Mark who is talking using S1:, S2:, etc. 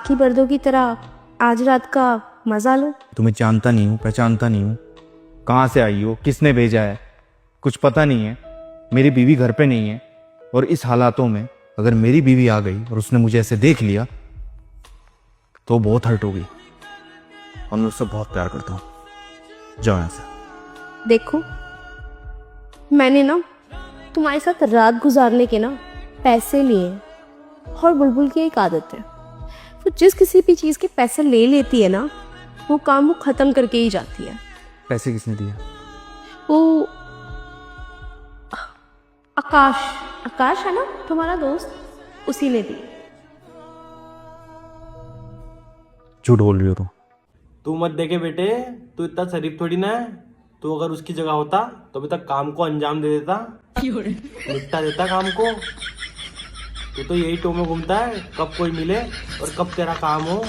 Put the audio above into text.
S1: बाकी मर्दों की तरह आज रात का मजा लो।
S2: तुम्हें जानता नहीं हूँ, पहचानता नहीं हूँ, कहाँ से आई हो, किसने भेजा है, कुछ पता नहीं है। मेरी बीवी घर पे नहीं है और इस हालातों में अगर मेरी बीवी आ गई और उसने मुझे ऐसे देख लिया तो बहुत हर्ट होगी और मैं उससे बहुत प्यार करता हूँ। जाओ यहाँ से।
S1: देखो, मैंने ना तुम्हारे साथ रात गुजारने के ना पैसे लिए हैं और बुलबुल की एक आदत है, वो जिस किसी भी चीज़ के पैसे ले लेती है ना वो काम वो ख़त्म करके ही जाती है।
S2: पैसे किसने दिए?
S1: वो आकाश आकाश है ना तुम्हारा दोस्त, उसी ने दी।
S2: झूठ बोल रही हो तुम।
S3: तू मत देखे बेटे, तू इतना शरीफ थोड़ी ना है। तू अगर उसकी जगह होता तो अभी तक काम को अंजाम दे देता, निपटा देता काम को। तू तो यही टो में घूमता है, कब कोई मिले और कब तेरा काम हो।